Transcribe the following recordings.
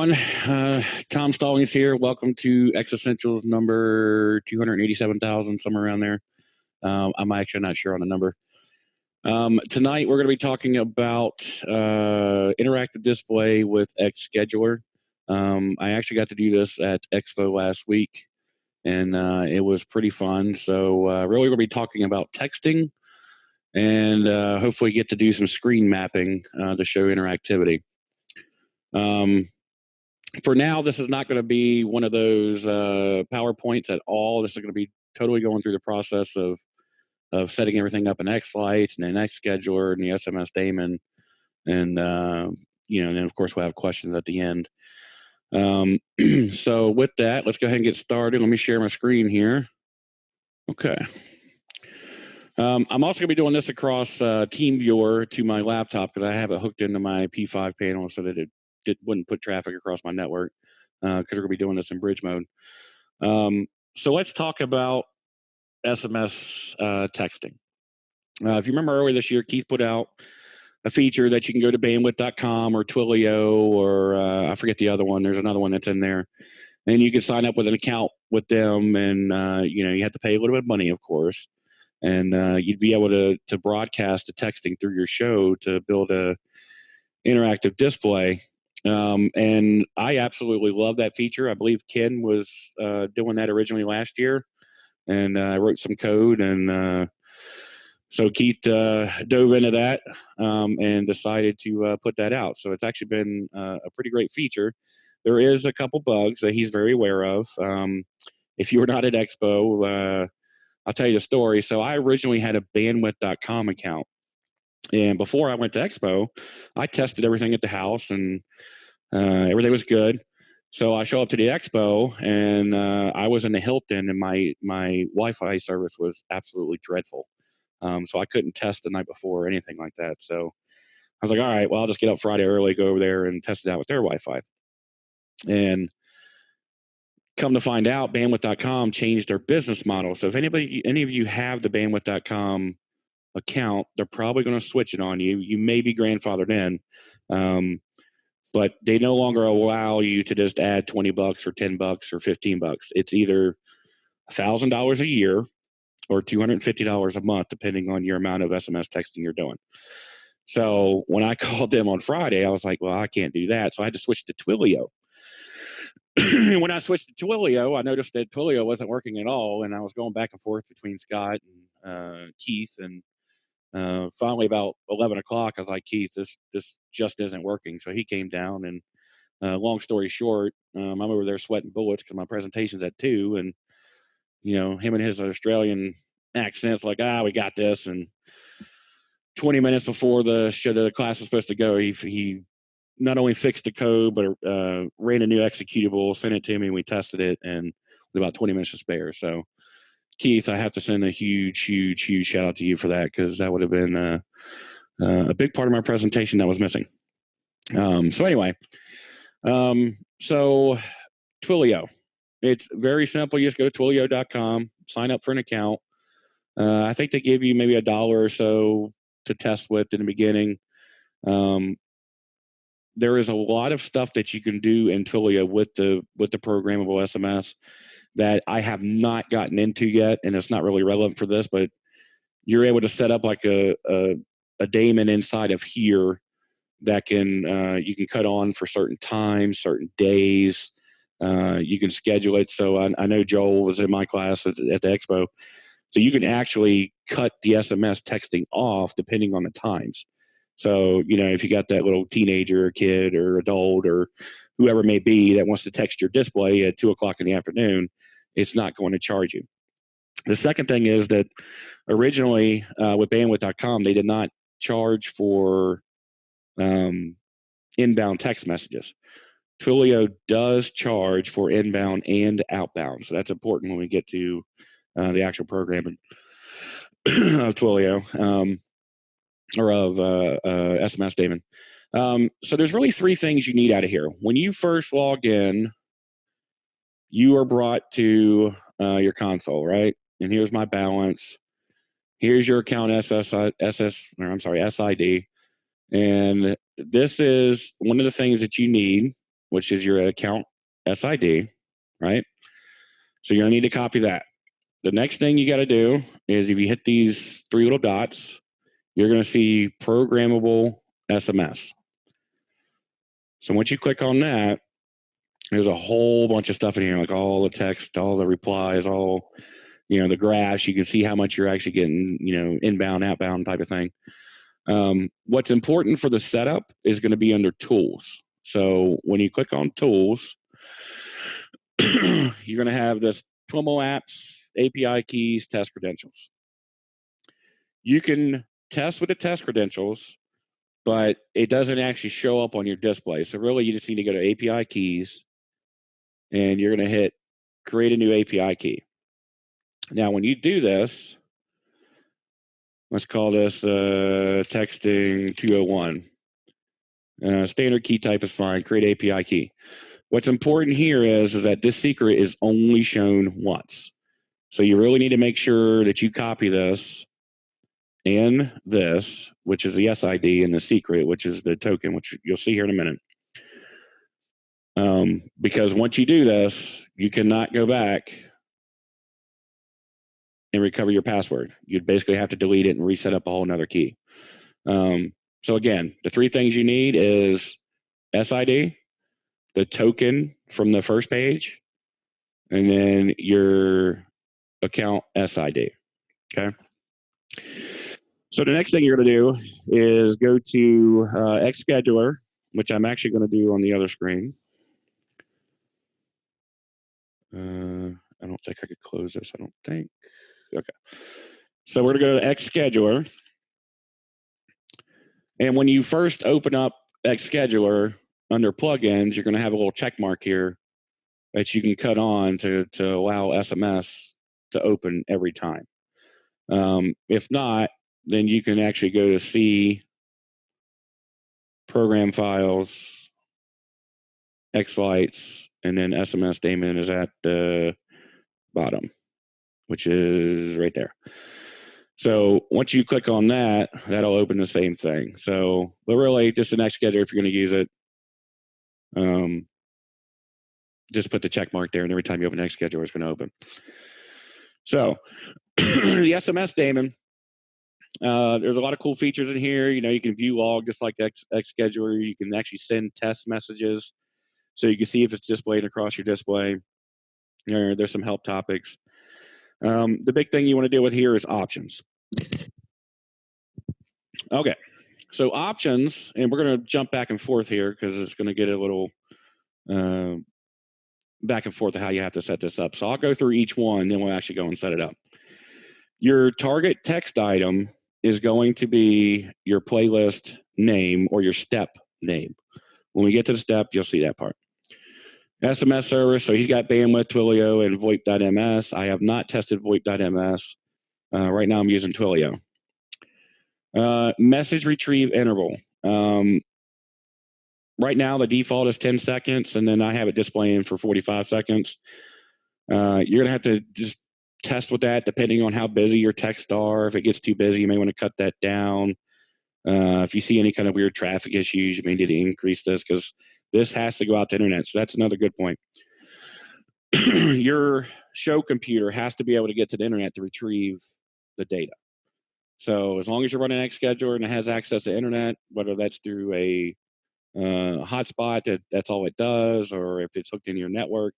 everyone. Tom Stallings here. Welcome to xEssentials number 287,000, somewhere around there. I'm actually not sure on the number. Tonight, we're going to be talking about interactive display with xScheduler. I actually got to do this at Expo last week, and it was pretty fun. So really, we're going to be talking about texting and hopefully get to do some screen mapping to show interactivity. For now, this is not going to be one of those PowerPoints at all. This is going to be totally going through the process of setting everything up in xLights and then xScheduler and the SMS daemon. And, and then, of course, we'll have questions at the end. So with that, let's go ahead and get started. Let me share my screen here. Okay. I'm also going to be doing this across TeamViewer to my laptop because I have it hooked into my P5 panel so that it wouldn't put traffic across my network because we're going to be doing this in bridge mode. So let's talk about SMS texting. If you remember earlier this year, Keith put out a feature that you can go to bandwidth.com or Twilio or I forget the other one. There's another one that's in there. And you can sign up with an account with them and, you have to pay a little bit of money, of course. And you'd be able to broadcast the texting through your show to build a interactive display. And I absolutely love that feature. I believe Ken was doing that originally last year, and I wrote some code, and so Keith dove into that and decided to put that out. So it's actually been a pretty great feature. There is a couple bugs that he's very aware of. If you were not at Expo, I'll tell you the story. So I originally had a bandwidth.com account. And before I went to Expo, I tested everything at the house, and everything was good. So I show up to the Expo, and I was in the Hilton, and my Wi-Fi service was absolutely dreadful. So I couldn't test the night before or anything like that. So I was like, all right, well, I'll just get up Friday early, go over there and test it out with their Wi-Fi. And come to find out, bandwidth.com changed their business model. So if any of you have the bandwidth.com account, they're probably going to switch it on you. You may be grandfathered in, but they no longer allow you to just add $20 or $10 or $15. It's either $1,000 a year or $250 a month, depending on your amount of SMS texting you're doing. So when I called them on Friday, I was like, well, I can't do that. So I had to switch to Twilio. When I switched to Twilio, I noticed that Twilio wasn't working at all. And I was going back and forth between Scott and Keith. And finally, about 11 o'clock, I was like, Keith, this just isn't working. So he came down, and long story short, I'm over there sweating bullets because my presentation's at 2, and him and his Australian accent's like, we got this. And 20 minutes before the class was supposed to go, he not only fixed the code, but ran a new executable, sent it to me, and we tested it, and with about 20 minutes to spare. So Keith, I have to send a huge, huge, huge shout out to you for that, because that would have been a big part of my presentation that was missing. So anyway, so Twilio, it's very simple. You just go to Twilio.com, sign up for an account. I think they give you maybe $1 or so to test with in the beginning. There is a lot of stuff that you can do in Twilio with the programmable SMS that I have not gotten into yet, and it's not really relevant for this, but you're able to set up like a daemon inside of here that you can cut on for certain times, certain days. You can schedule it. So I know Joel was in my class at the Expo. So you can actually cut the SMS texting off depending on the times. So, if you got that little teenager or kid or adult or whoever it may be that wants to text your display at 2 o'clock in the afternoon, it's not going to charge you. The second thing is that originally with bandwidth.com, they did not charge for inbound text messages. Twilio does charge for inbound and outbound. So that's important when we get to the actual programming of Twilio. Or of SMS daemon. So there's really 3 things you need out of here. When you first log in, you are brought to your console, right? And here's my balance. Here's your account SID. And this is one of the things that you need which is your account SID, right? So you're gonna need to copy that. The next thing you gotta do is if you hit these three little dots, you're gonna see Programmable SMS. So once you click on that, there's a whole bunch of stuff in here, like all the text, all the replies, all, the graphs. You can see how much you're actually getting, inbound, outbound type of thing. What's important for the setup is going to be under tools. So when you click on tools, you're going to have this Twiml apps, API keys, test credentials. You can test with the test credentials, but it doesn't actually show up on your display. So really you just need to go to API keys and you're going to hit create a new API key. Now, when you do this, let's call this texting 201. Standard key type is fine. Create API key. What's important here is that this secret is only shown once. So you really need to make sure that you copy this and this, which is the SID, and the secret, which is the token, which you'll see here in a minute. Because once you do this, you cannot go back and recover your password. You'd basically have to delete it and reset up a whole nother key. So again, the three things you need is SID, the token from the first page, and then your account SID, okay? So the next thing you're gonna do is go to xScheduler, which I'm actually gonna do on the other screen. I don't think I could close this, I don't think. Okay. So we're gonna go to xScheduler. And when you first open up xScheduler under plugins, you're gonna have a little check mark here that you can cut on to allow SMS to open every time. If not, then you can actually go to C, Program Files, xLights, and then SMS daemon is at the bottom, which is right there. So once you click on that, that'll open the same thing. So, but really, just an xScheduler if you're going to use it. Just put the check mark there, and every time you open xScheduler, it's going to open. So the SMS daemon, there's a lot of cool features in here. You can view log just like xScheduler. You can actually send test messages, so you can see if it's displayed across your display. There's some help topics. The big thing you want to deal with here is options. Okay, so options, and we're going to jump back and forth here because it's going to get a little back and forth of how you have to set this up. So I'll go through each one, then we'll actually go and set it up. Your target text item is going to be your playlist name or your step name. When we get to the step, you'll see that part. SMS service, so he's got bandwidth, Twilio, and VoIP.ms. I have not tested VoIP.ms. Right now I'm using Twilio. Message retrieve interval. Right now the default is 10 seconds, and then I have it displaying for 45 seconds. You're going to have to just test with that depending on how busy your texts are. If it gets too busy, you may want to cut that down. If you see any kind of weird traffic issues, you may need to increase this because this has to go out to internet. So that's another good point. Your show computer has to be able to get to the internet to retrieve the data. So as long as you're running xScheduler and it has access to internet, whether that's through a hotspot that's all it does, or if it's hooked into your network,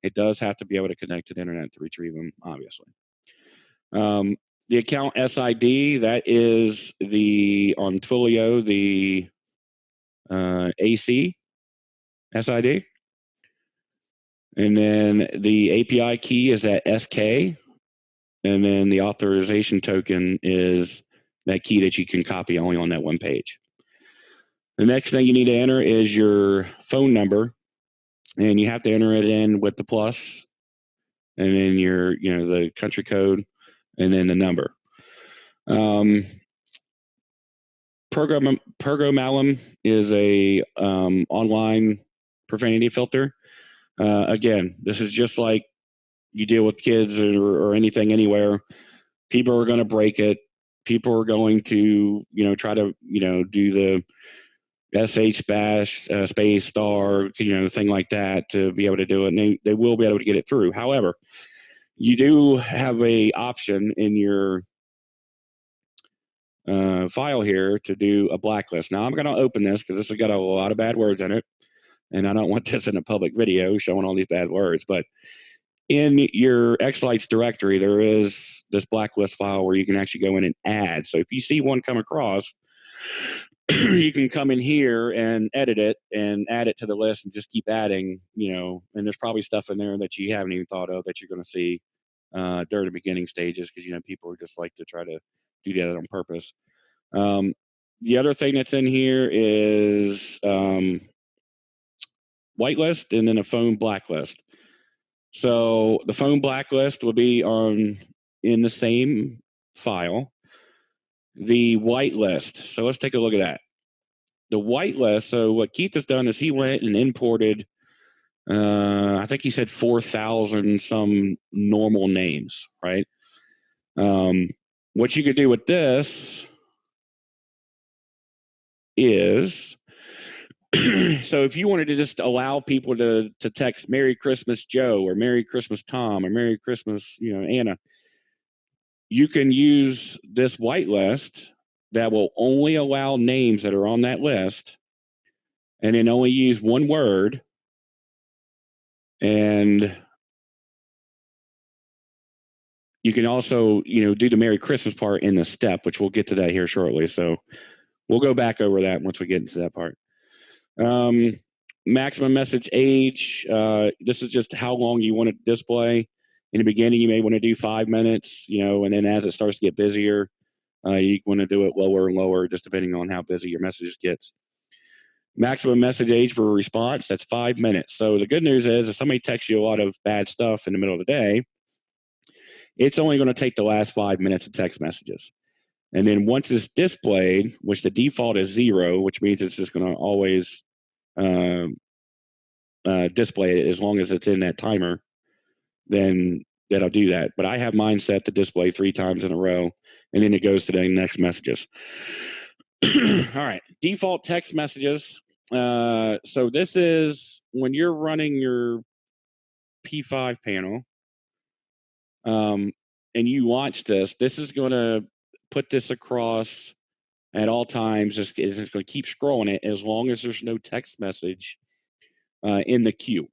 it does have to be able to connect to the internet to retrieve them, obviously. The account SID, that is on Twilio, the AC SID. And then the API key is that SK. And then the authorization token is that key that you can copy only on that one page. The next thing you need to enter is your phone number. And you have to enter it in with the plus, and then the country code, and then the number. Programmable is a online profanity filter. Again, this is just like you deal with kids or anything anywhere. People are going to break it. People are going to try to do sh bash space star, thing like that to be able to do it, and they will be able to get it through. However, you do have a option in your file here to do a blacklist. Now I'm going to open this because this has got a lot of bad words in it, and I don't want this in a public video showing all these bad words. But in your xLights directory, there is this blacklist file where you can actually go in and add. So if you see one come across, you can come in here and edit it and add it to the list and just keep adding, and there's probably stuff in there that you haven't even thought of that you're going to see during the beginning stages, because people just like to try to do that on purpose. The other thing that's in here is whitelist and then a phone blacklist. So the phone blacklist will be in the same file. The whitelist, so let's take a look at that. The whitelist, so what Keith has done is he went and imported, I think he said 4,000 some normal names, right? What you could do with this is, so if you wanted to just allow people to text Merry Christmas Joe or Merry Christmas Tom or Merry Christmas, Anna, you can use this whitelist that will only allow names that are on that list, and then only use one word, and you can also, do the Merry Christmas part in the step, which we'll get to that here shortly. So we'll go back over that once we get into that part. Maximum message age. This is just how long you want to display. In the beginning, you may want to do 5 minutes, and then as it starts to get busier, you want to do it lower and lower, just depending on how busy your message gets. Maximum message age for a response, that's 5 minutes. So the good news is if somebody texts you a lot of bad stuff in the middle of the day, it's only going to take the last 5 minutes of text messages. And then once it's displayed, which the default is 0, which means it's just going to always display it as long as it's in that timer, then that'll do that. But I have mine set to display 3 times in a row, and then it goes to the next messages. All right, default text messages. So this is when you're running your P5 panel, and you launch this, this is going to put this across at all times. It's going to keep scrolling it as long as there's no text message in the queue.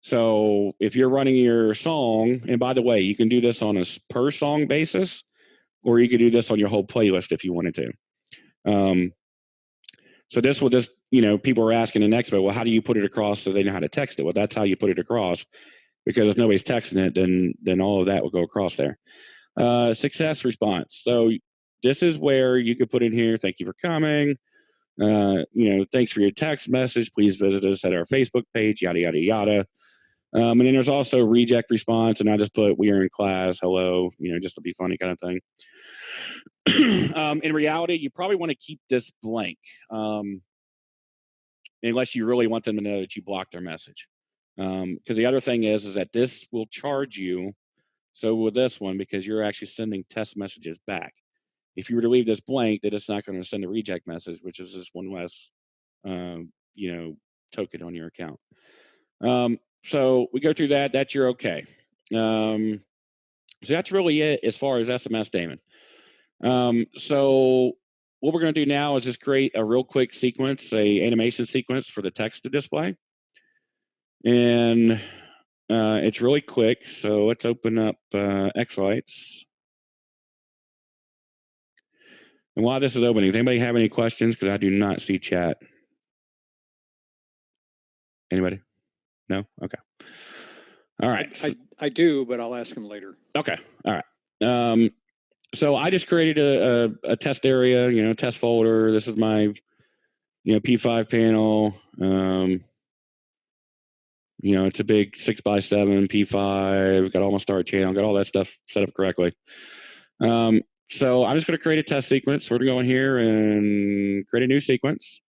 So if you're running your song, and by the way, you can do this on a per song basis, or you could do this on your whole playlist if you wanted to. So this will just, people are asking in Expo, well, how do you put it across so they know how to text it? Well, that's how you put it across, because if nobody's texting it, then all of that will go across there. Success response. So this is where you could put in here, thank you for coming. Thanks for your text message. Please visit us at our Facebook page, yada, yada, yada. And then there's also reject response, and I just put, we are in class, hello, just to be funny kind of thing. In reality, you probably want to keep this blank, unless you really want them to know that you blocked their message. Because the other thing is that this will charge you. So with this one, because you're actually sending test messages back. If you were to leave this blank, then it's not going to send a reject message, which is just one less, token on your account. So we go through that. That's you're okay. So that's really it as far as SMS, Damon. So what we're going to do now is just create a real quick sequence, a animation sequence for the text to display. And it's really quick. So let's open up xLights. And while this is opening, does anybody have any questions? Because I do not see chat. Anybody? No? Okay. All right. I do, but I'll ask him later. Okay. All right. So I just created a test area, test folder. This is my, P5 panel. It's a big 6x7 P5. Got all my start channel. Got all that stuff set up correctly. So I'm just going to create a test sequence. We're going to go in here and create a new sequence.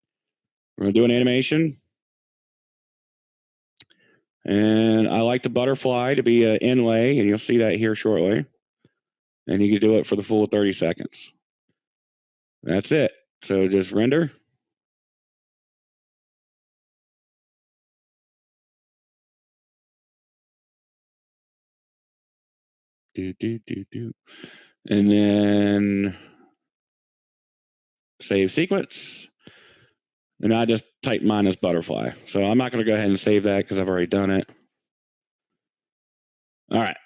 We're going to do an animation. And I like the butterfly to be an inlay, and you'll see that here shortly. And you can do it for the full 30 seconds. That's it. So just render. And then save sequence. And I just type mine as butterfly. So I'm not going to go ahead and save that because I've already done it. All right.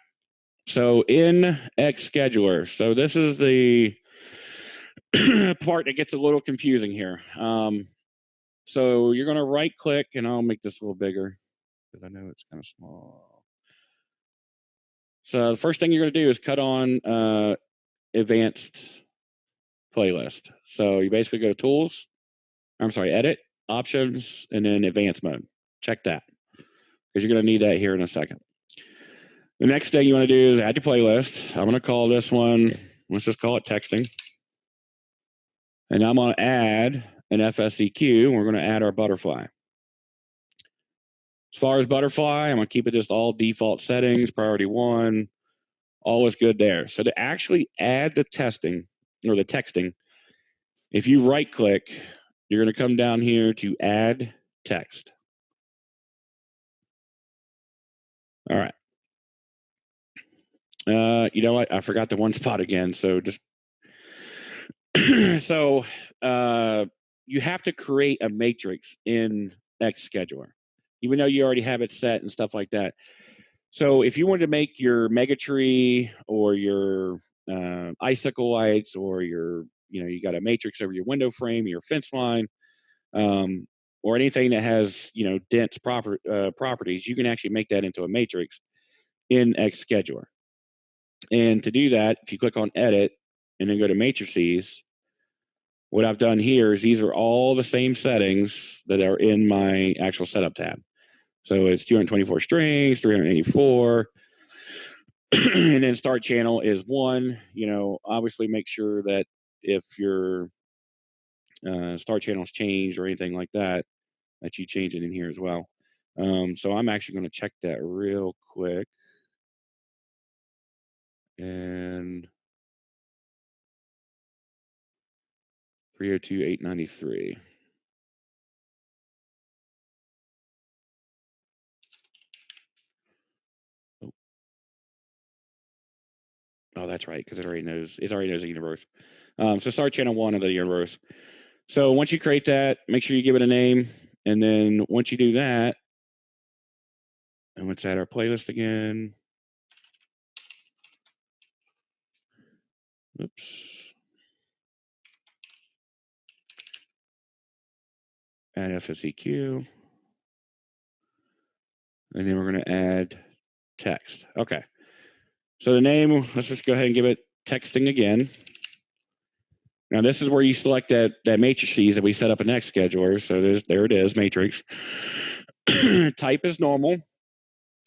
So in xScheduler, so this is the part that gets a little confusing here. So you're going to right click, and I'll make this a little bigger because I know it's kind of small. So the first thing you're going to do is cut on advanced playlist. So you basically go to tools, edit, options, and then advanced mode. Check that because you're going to need that here in a second. The next thing you want to do is add your playlist. I'm going to call this one, let's just call it texting. And I'm going to add an FSEQ, and we're going to add our butterfly. As far as butterfly, I'm going to keep it just all default settings, priority 1, all is good there. So to actually add the texting, if you right click, you're going to come down here to add text. All right. You know what? I forgot the one spot again. So just so you have to create a matrix in xScheduler, even though you already have it set and stuff like that. So if you wanted to make your mega tree or your icicle lights, or your, you got a matrix over your window frame, your fence line, or anything that has, dense properties, you can actually make that into a matrix in xScheduler. And to do that, if you click on edit and then go to matrices, what I've done here is these are all the same settings that are in my actual setup tab. So it's 224 strings, 384, and then start channel is 1. Obviously make sure that if your start channel's changed or anything like that, that you change it in here as well. So I'm actually going to check that real quick. And 302.893. Oh, that's right, because it already knows the universe. So start channel 1 of the universe. So once you create that, make sure you give it a name. And then once you do that, and let's add our playlist again. Oops. Add FSEQ. And then we're going to add text. Okay. So the name, let's just go ahead and give it texting again. Now this is where you select that matrices that we set up in xScheduler. So there it is, matrix. Type is normal.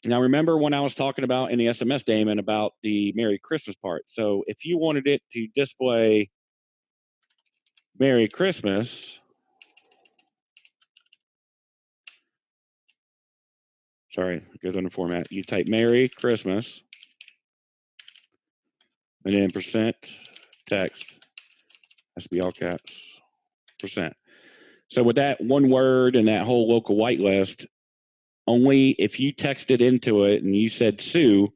Now remember when I was talking about in the SMS daemon about the Merry Christmas part. So if you wanted it to display Merry Christmas, sorry, it goes under format. You type Merry Christmas, and then percent text has to be all caps, %. So with that one word and that whole local whitelist, only if you texted into it and you said Sue,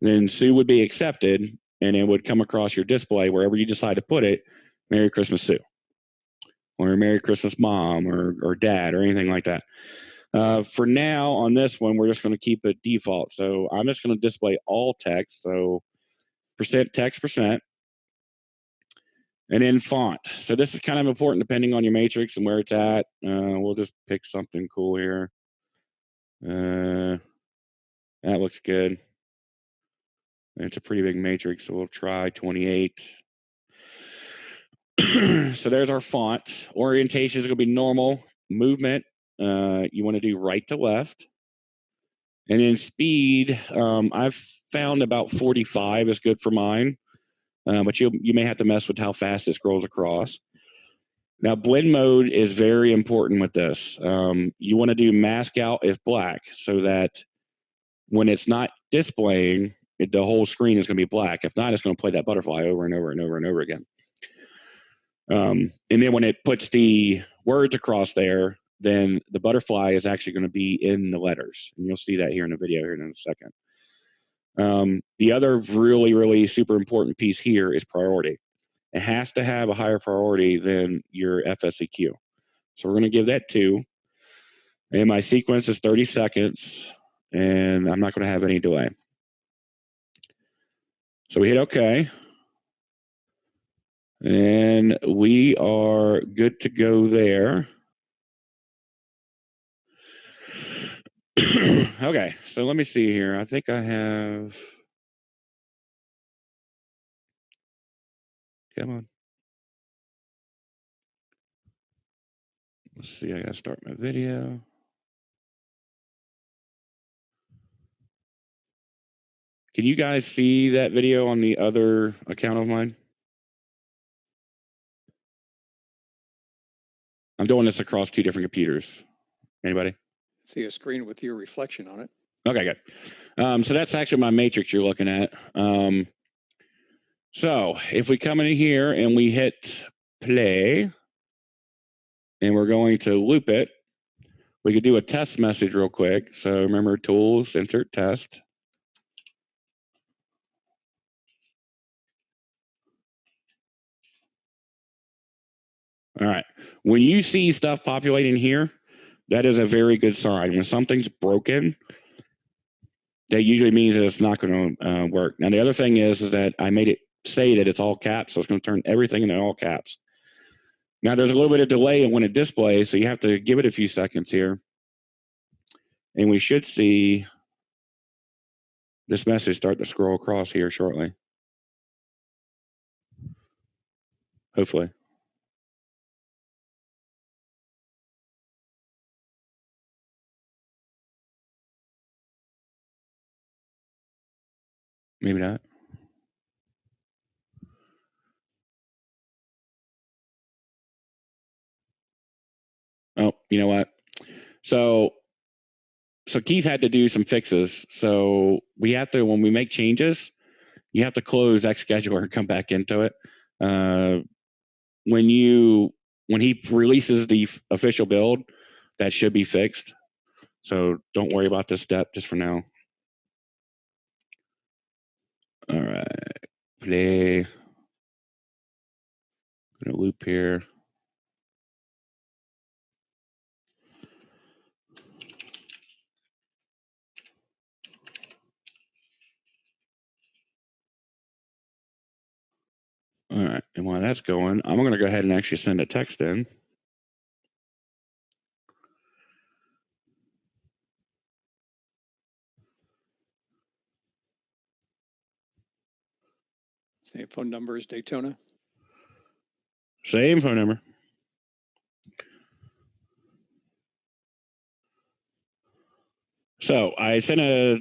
then Sue would be accepted, and it would come across your display wherever you decide to put it, Merry Christmas Sue, or Merry Christmas Mom, or Dad, or anything like that. For now, on this one, we're just going to keep it default. So I'm just going to display all text. So percent text %. And then font. So this is kind of important depending on your matrix and where it's at. We'll just pick something cool here. That looks good. It's a pretty big matrix, so we'll try 28. So there's our font. Orientation is going to be normal. Movement, you want to do right to left. And then speed, I've found about 45 is good for mine. But you may have to mess with how fast it scrolls across. Now, blend mode is very important with this. You want to do mask out if black, so that when it's not displaying, the whole screen is going to be black. If not, it's going to play that butterfly over and over and over and over again. And then when it puts the words across there, then the butterfly is actually going to be in the letters. And you'll see that here in the video here in a second. The other really, really super important piece here is priority. It has to have a higher priority than your FSEQ. So we're going to give that 2. And my sequence is 30 seconds, and I'm not going to have any delay. So we hit OK. And we are good to go there. Okay, so let me see here. I think I have... Come on. Let's see, I got to start my video. Can you guys see that video on the other account of mine? I'm doing this across 2 different computers. Anybody? See a screen with your reflection on it. Okay, good. So that's actually my matrix you're looking at. So if we come in here and we hit play, and we're going to loop it, we could do a test message real quick. So remember, tools, insert test. All right. When you see stuff populating here, that is a very good sign. When something's broken, that usually means that it's not going to work. Now, the other thing is that I made it say that it's all caps, so it's going to turn everything into all caps. Now, there's a little bit of delay when it displays, so you have to give it a few seconds here. And we should see this message start to scroll across here shortly. Hopefully. Maybe not. Oh, you know what? So Keith had to do some fixes. So we have to, when we make changes, you have to close xScheduler and come back into it. When he releases the official build, that should be fixed. So don't worry about this step just for now. All right, play. Gonna loop here. All right, and while that's going, I'm gonna go ahead and actually send a text in. Same phone number as Daytona. Same phone number. So I sent a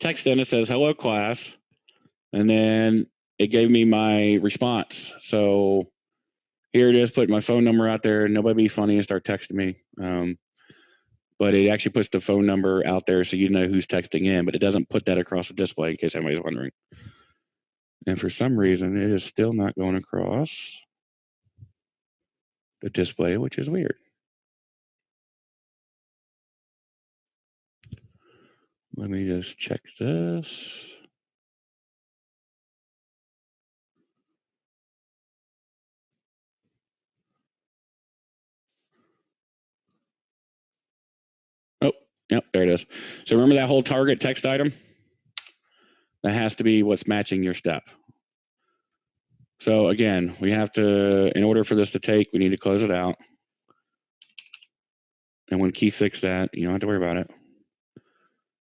text in that says, hello, class. And then it gave me my response. So here it is, putting my phone number out there. Nobody be funny and start texting me. But it actually puts the phone number out there so you know who's texting in, but it doesn't put that across the display in case anybody's wondering. And for some reason, it is still not going across the display, which is weird. Let me just check this. Oh, yep, there it is. So remember that whole target text item? That has to be what's matching your step. So again, we have to, in order for this to take, we need to close it out. And when Keith fixed that, you don't have to worry about it.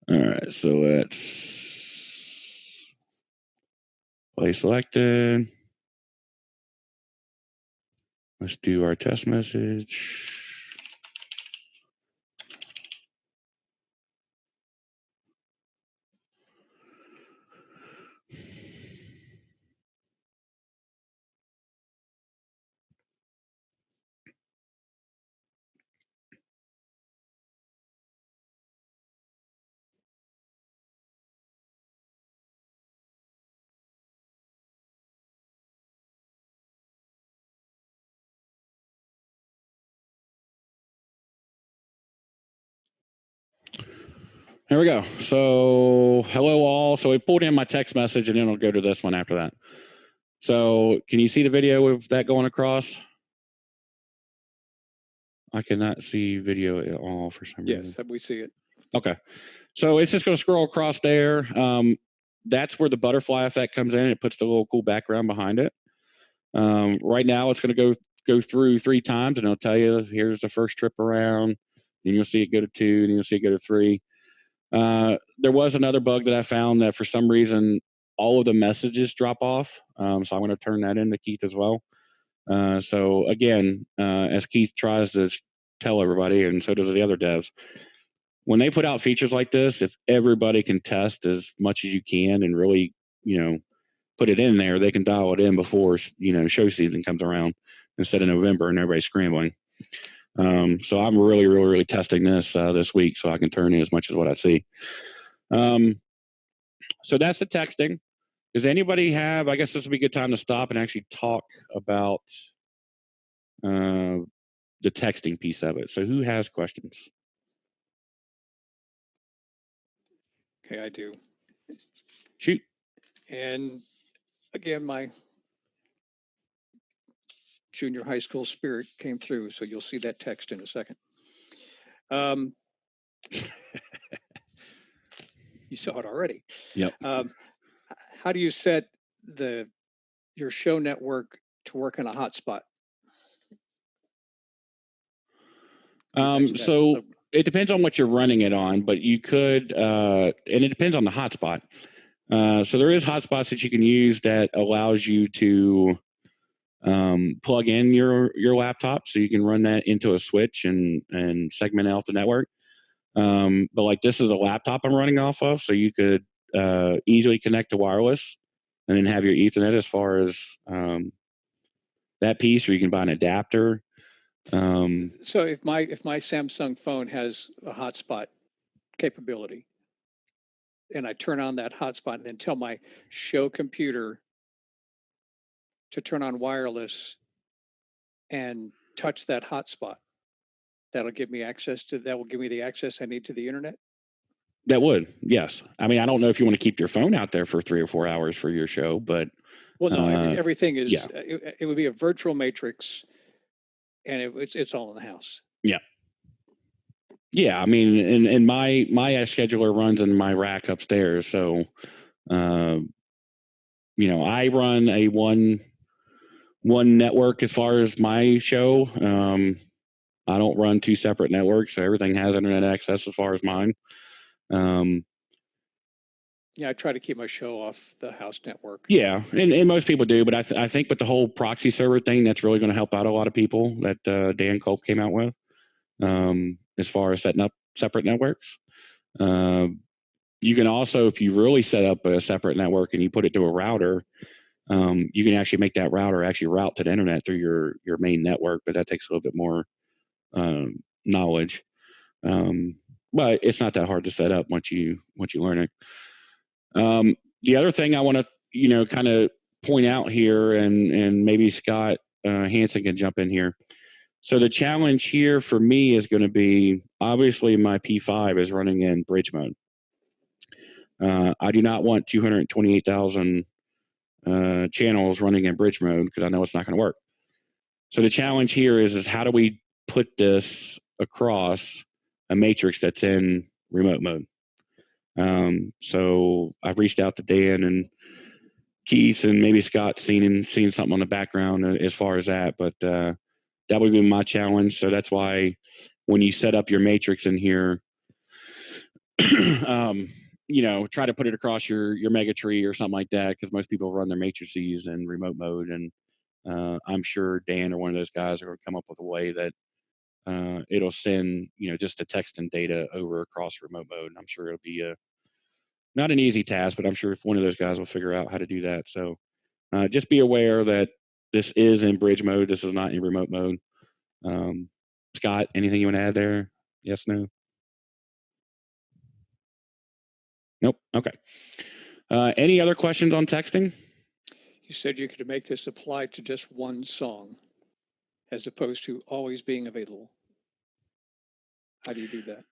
All right, so let's play selected. Let's do our test message. Here we go. So hello all. call. So it pulled in my text message, and then it'll go to this one after that. So can you see the video of that going across? I cannot see video at all for some reason. Yes, we see it. Okay. So it's just going to scroll across there. That's where the butterfly effect comes in. It puts the little cool background behind it. Right now, it's going to go through 3 times, and it'll tell you, here's the first trip around. Then you'll see it go to 2, then you'll see it go to 3. There was another bug that I found that for some reason, all of the messages drop off. So I'm going to turn that into Keith as well. So again, as Keith tries to tell everybody, and so does the other devs, when they put out features like this, if everybody can test as much as you can and really, put it in there, they can dial it in before, show season comes around instead of November and everybody's scrambling. So I'm really, really, really testing this week so I can turn in as much as what I see. So that's the texting. Does anybody have, I guess this would be a good time to stop and actually talk about the texting piece of it. So who has questions? Okay, I do. Shoot. And again, my junior high school spirit came through, so you'll see that text in a second. You saw it already. Yep. How do you set your show network to work on a hotspot? So it depends on what you're running it on, but you could, and it depends on the hotspot. So there is hotspots that you can use that allows you to plug in your laptop, so you can run that into a switch and segment out the network. But like this is a laptop I'm running off of, so you could easily connect to wireless and then have your Ethernet as far as that piece, or you can buy an adapter. So if my Samsung phone has a hotspot capability, and I turn on that hotspot and then tell my show computer to turn on wireless and touch that hotspot, that will give me the access I need to the internet? That would, yes. I mean, I don't know if you want to keep your phone out there for 3 or 4 hours for your show, but well, no, everything is. Yeah. It would be a virtual matrix, and it's all in the house. Yeah. Yeah, I mean, and my xScheduler runs in my rack upstairs, so I run a one network as far as my show. I don't run 2 separate networks, so everything has internet access as far as mine. Yeah, I try to keep my show off the house network. Yeah, and most people do, but I think with the whole proxy server thing, that's really going to help out a lot of people that Dan Culp came out with, as far as setting up separate networks. You can also, if you really set up a separate network and you put it to a router, you can actually make that router actually route to the internet through your main network, but that takes a little bit more knowledge. But it's not that hard to set up once you learn it. The other thing I want to kind of point out here, and maybe Scott Hansen can jump in here. So the challenge here for me is going to be, obviously my P5 is running in bridge mode. I do not want 228,000 channels running in bridge mode because I know it's not going to work. So the challenge here is how do we put this across a matrix that's in remote mode? So I've reached out to Dan and Keith and maybe Scott seen something on the background as far as that, but that would be my challenge. So that's why when you set up your matrix in here, try to put it across your mega tree or something like that, because most people run their matrices in remote mode, and I'm sure Dan or one of those guys are going to come up with a way that it'll send just the text and data over across remote mode. And I'm sure it'll be not an easy task, but I'm sure if one of those guys will figure out how to do that. So just be aware that this is in bridge mode. This is not in remote mode. Scott, anything you want to add there? Yes, no? Nope. Okay. Any other questions on texting? You said you could make this apply to just one song as opposed to always being available. How do you do that?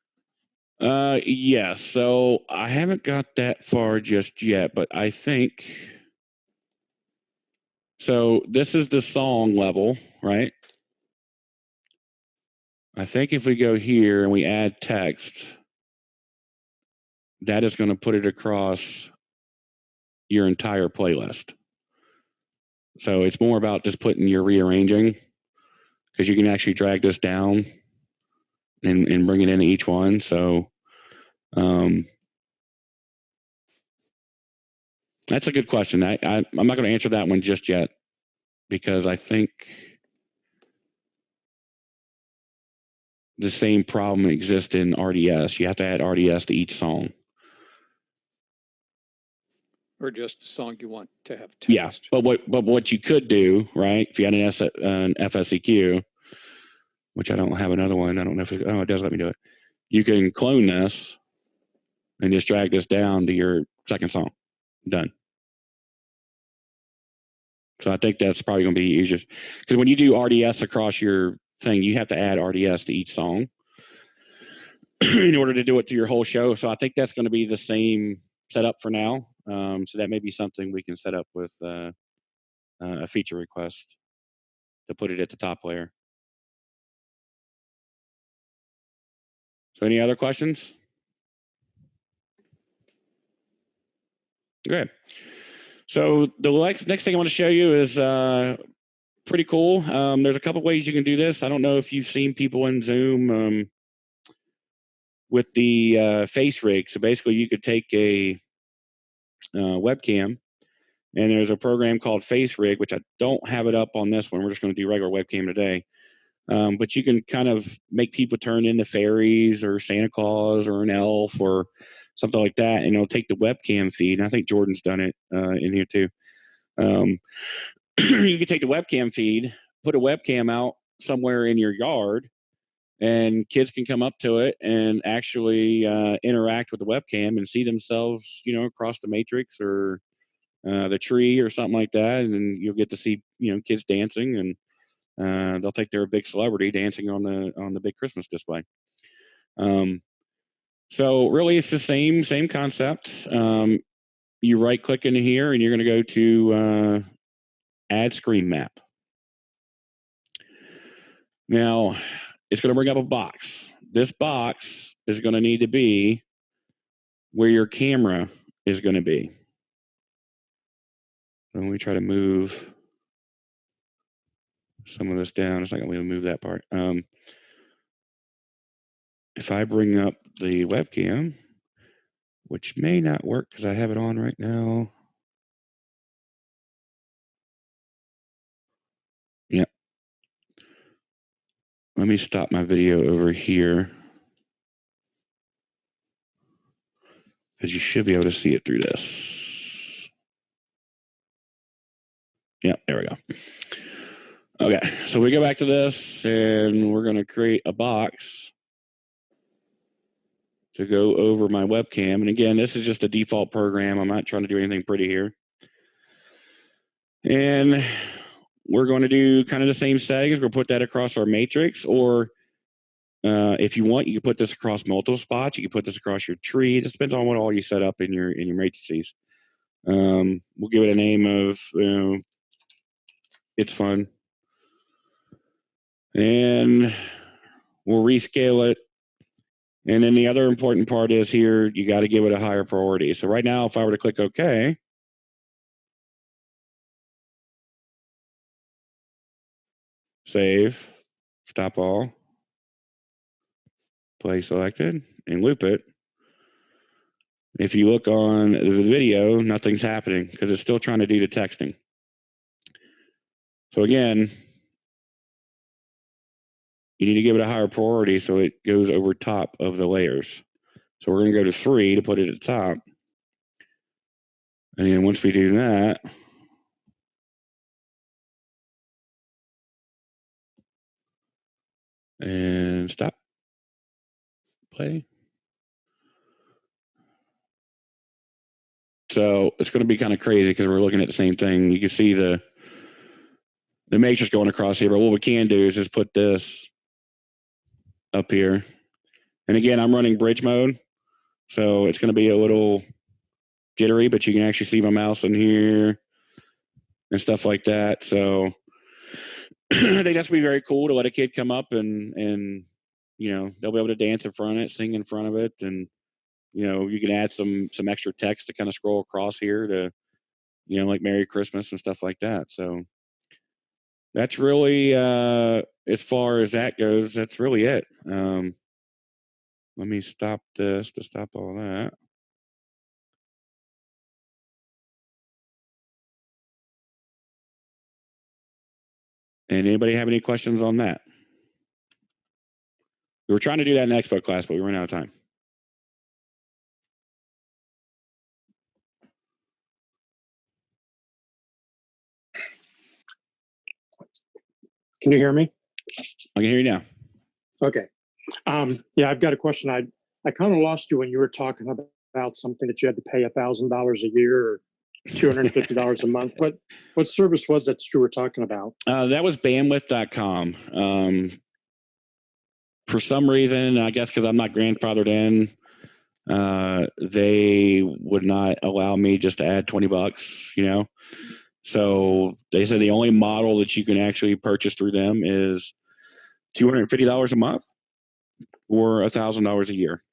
Yes. So I haven't got that far just yet, but I think, so this is the song level, right? I think if we go here and we add text, that is going to put it across your entire playlist. So it's more about just putting your rearranging, because you can actually drag this down and bring it into each one. So that's a good question. I'm not going to answer that one just yet, because I think the same problem exists in RDS. You have to add RDS to each song. Or just the song you want to have text. Yeah, but what you could do, right? If you had an FSEQ, which I don't have another one. I don't know if it does let me do it. You can clone this and just drag this down to your second song. Done. So I think that's probably going to be easiest, because when you do RDS across your thing, you have to add RDS to each song in order to do it to your whole show. So I think that's going to be the same setup for now. So that may be something we can set up with a feature request to put it at the top layer. So any other questions? Good. So the next thing I want to show you is pretty cool. There's a couple ways you can do this. I don't know if you've seen people in Zoom with the face rig. So basically you could take a webcam, and there's a program called Face Rig, which I don't have it up on this one. We're just going to do regular webcam today. But you can kind of make people turn into fairies or Santa Claus or an elf or something like that, and it'll take the webcam feed. And I think Jordan's done it in here too. You can take the webcam feed, put a webcam out somewhere in your yard, and kids can come up to it and actually interact with the webcam and see themselves, across the matrix or the tree or something like that. And then you'll get to see, kids dancing, and they'll think they're a big celebrity dancing on the big Christmas display. So really, it's the same concept. You right click into here, and you're going to go to add screen map. Now, it's going to bring up a box. This box is going to need to be where your camera is going to be. When we try to move some of this down, it's not going to move that part. If I bring up the webcam, which may not work because I have it on right now. Yep. Let me stop my video over here, because you should be able to see it through this. Yeah, there we go. Okay, so we go back to this, and we're going to create a box to go over my webcam. And again, this is just a default program. I'm not trying to do anything pretty here. And we're going to do kind of the same settings. We'll put that across our matrix, or if you want, you can put this across multiple spots. You can put this across your tree. It just depends on what all you set up in your matrices. We'll give it a name of It's Fun. And we'll rescale it. And then the other important part is here, you got to give it a higher priority. So right now, if I were to click OK, save, stop all, play selected, and loop it. If you look on the video, nothing's happening because it's still trying to do the texting. So again, you need to give it a higher priority so it goes over top of the layers. So we're going to go to 3 to put it at the top. And then once we do that, and stop, play. So it's going to be kind of crazy because we're looking at the same thing. You can see the matrix going across here, but what we can do is just put this up here, And again, I'm running bridge mode, so it's going to be a little jittery, but you can actually see my mouse in here and stuff like that. So I think that's going to be very cool to let a kid come up and they'll be able to dance in front of it, sing in front of it. And, you can add some extra text to kind of scroll across here to, like Merry Christmas and stuff like that. So that's really, as far as that goes, that's really it. Let me stop this to stop all that. And anybody have any questions on that? We were trying to do that in Expo class, but we ran out of time. Can you hear me? I can hear you now. Okay. Yeah, I've got a question. I kind of lost you when you were talking about something that you had to pay $1,000 a year or $250 a month. What service was that you were talking about? That was bandwidth.com. For some reason, I guess because I'm not grandfathered in, they would not allow me just to add $20, So they said the only model that you can actually purchase through them is $250 a month or $1,000 a year.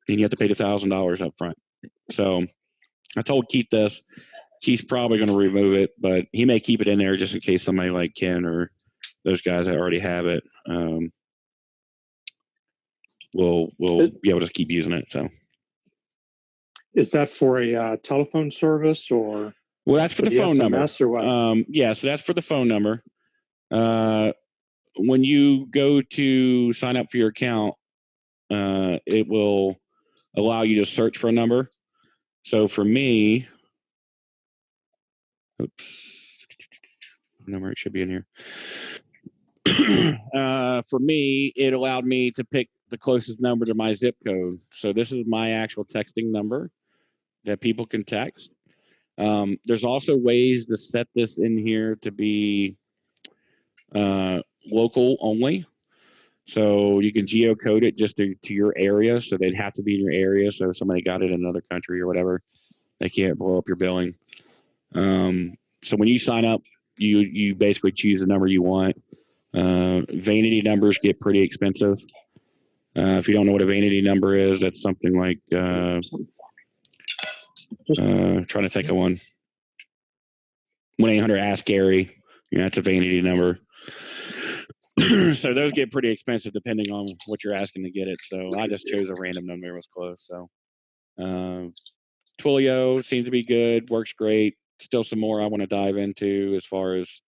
And you have to pay the $1,000 up front. So I told Keith this. Keith's probably going to remove it, but he may keep it in there just in case somebody like Ken or those guys that already have it will be able to keep using it. So, is that for a telephone service or? Well, that's for the phone SMS number. Or what? Yeah, so that's for the phone number. When you go to sign up for your account, it will allow you to search for a number. So for me, number, it should be in here. For me, it allowed me to pick the closest number to my zip code. So this is my actual texting number that people can text. There's also ways to set this in here to be local only. So you can geocode it just to your area. So they'd have to be in your area. So if somebody got it in another country or whatever, they can't blow up your billing. So when you sign up, you basically choose the number you want. Vanity numbers get pretty expensive. If you don't know what a vanity number is, that's something like trying to think of one. 1-800-ASK Gary. That's a vanity number. So those get pretty expensive depending on what you're asking to get it. So I just chose a random number that was close. So Twilio seems to be good, works great. Still some more I want to dive into as far as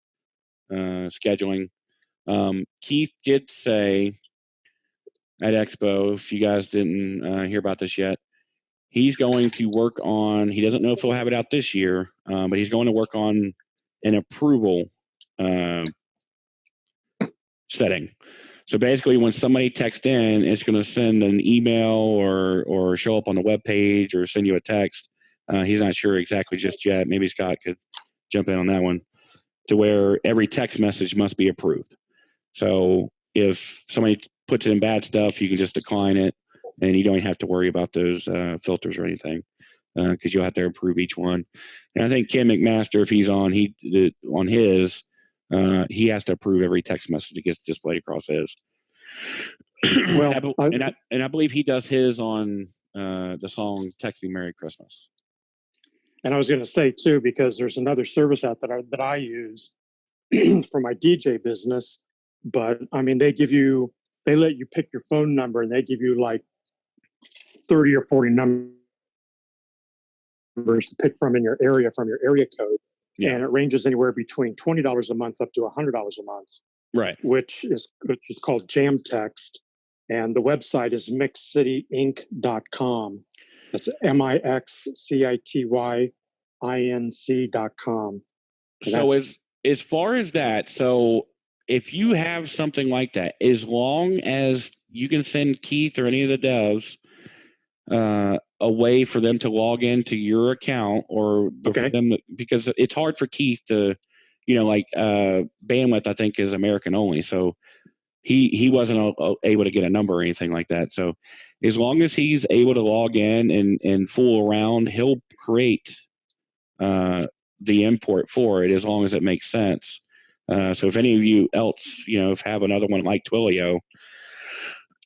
scheduling. Keith did say at Expo, if you guys didn't hear about this yet, he's going to work on, he doesn't know if he'll have it out this year, but he's going to work on an approval setting. So basically, when somebody texts in, it's going to send an email or show up on the web page or send you a text. He's not sure exactly just yet. Maybe Scott could jump in on that one, to where every text message must be approved. So if somebody puts in bad stuff, you can just decline it, and you don't have to worry about those filters or anything, because you'll have to approve each one. And I think Ken McMaster, if he's on, he has to approve every text message that gets displayed across his. Well, and I believe he does his on the song "Text Me Merry Christmas." And I was going to say too, because there's another service out there that I use for my DJ business. But I mean, they let you pick your phone number, and they give you like 30 or 40 numbers to pick from in your area, from your area code. Yeah. And it ranges anywhere between $20 a month up to $100 a month. Right. Which is called Jam Text. And the website is mixcityinc.com. That's MIXCITYINC.com. So as far as that, so if you have something like that, as long as you can send Keith or any of the devs a way for them to log into your account, or for them, because it's hard for Keith to, bandwidth, I think, is American only. So he wasn't able to get a number or anything like that. So as long as he's able to log in and fool around, he'll create the import for it as long as it makes sense. So if any of you else, have another one like Twilio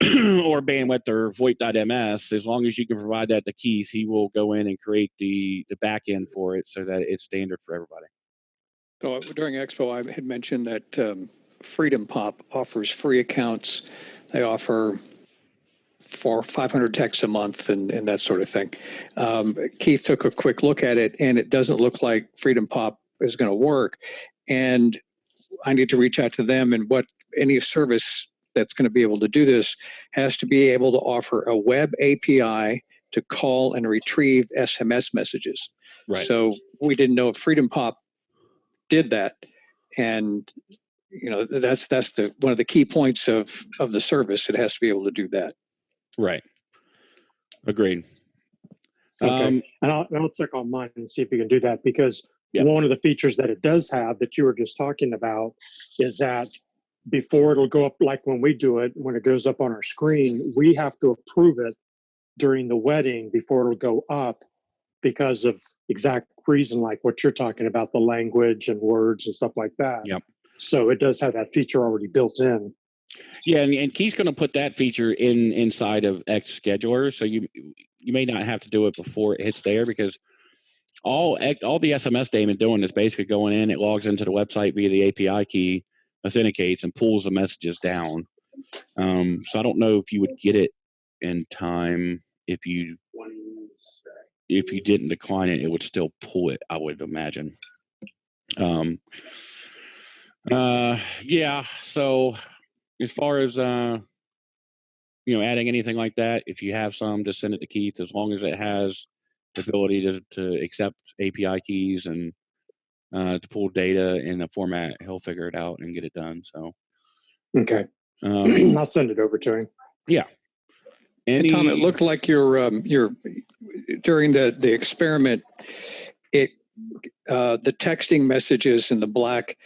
or Bandwidth or VoIP.ms, as long as you can provide that to Keith, he will go in and create the back end for it so that it's standard for everybody. So during Expo, I had mentioned that Freedom Pop offers free accounts. They offer 500 texts a month and that sort of thing. Keith took a quick look at it, and it doesn't look like Freedom Pop is going to work. And I need to reach out to them, and any service that's going to be able to do this has to be able to offer a web API to call and retrieve SMS messages. Right. So we didn't know if Freedom Pop did that, and that's one of the key points of the service. It has to be able to do that. Right. Agreed. Okay. And I'll check on mine and see if you can do that, because one of the features that it does have that you were just talking about is that before it'll go up, like when we do it, when it goes up on our screen, we have to approve it during the wedding before it'll go up, because of exact reason like what you're talking about, the language and words and stuff like that. Yep. So it does have that feature already built in. Yeah, and Keith's going to put that feature inside of xScheduler, so you may not have to do it before it hits there, because all the SMS daemon doing is basically going in, it logs into the website via the API key, authenticates, and pulls the messages down. So I don't know if you would get it in time. If you didn't decline it, it would still pull it, I would imagine. Yeah, so as far as adding anything like that, if you have some, just send it to Keith, as long as it has the ability to accept API keys and to pull data in a format, he'll figure it out and get it done. So okay. I'll send it over to him. Yeah. And Tom, it looked like your during the experiment, the texting messages in the black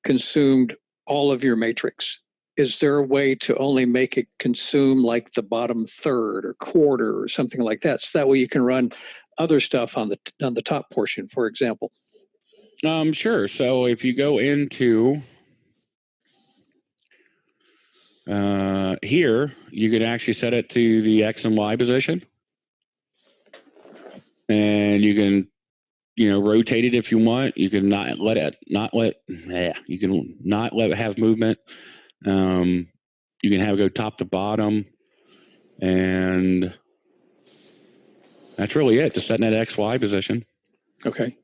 consumed all of your matrix. Is there a way to only make it consume like the bottom third or quarter or something like that, so that way you can run other stuff on the top portion, for example? Sure. So if you go into here, you can actually set it to the X and Y position, and you can rotate it if you want. You can not let it have movement. You can have it go top to bottom, and that's really it. Just setting that XY position. Okay.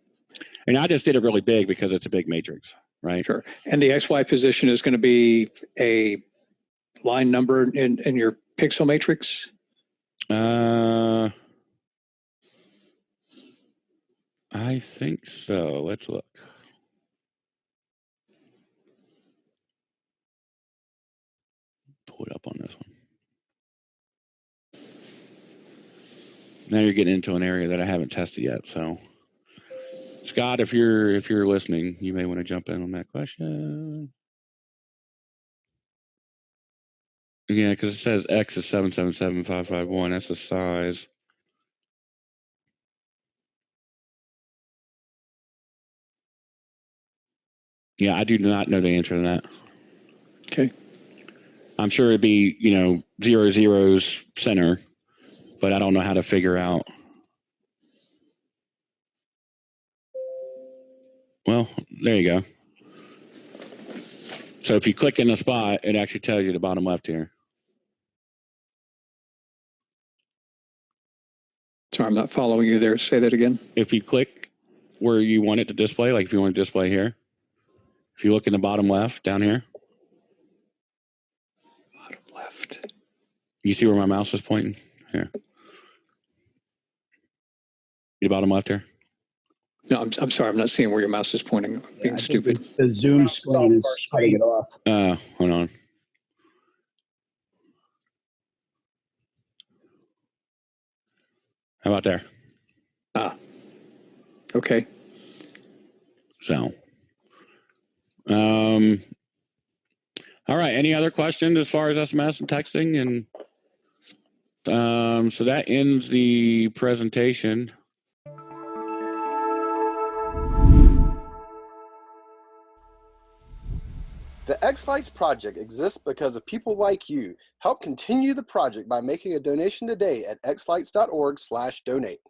And I just did it really big because it's a big matrix, right? Sure. And the XY position is going to be a line number in your pixel matrix? I think so. Let's look. Pull it up on this one. Now you're getting into an area that I haven't tested yet. So, Scott, if you're listening, you may want to jump in on that question. Yeah, because it says X is 777551. That's the size. Yeah, I do not know the answer to that. Okay. I'm sure it'd be, 0 zeros center, but I don't know how to figure out. Well, there you go. So if you click in a spot, it actually tells you the bottom left here. Sorry, I'm not following you there. Say that again. If you click where you want it to display, like if you want to display here, if you look in the bottom left down here. Bottom left. You see where my mouse is pointing? Here. The bottom left here? No, I'm sorry. I'm not seeing where your mouse is pointing. I'm being stupid. The Zoom screen is cutting it off. Hold on. How about there? Okay. So, All right. Any other questions as far as SMS and texting? And so that ends the presentation. The xLights project exists because of people like you. Help continue the project by making a donation today at xlights.org/donate.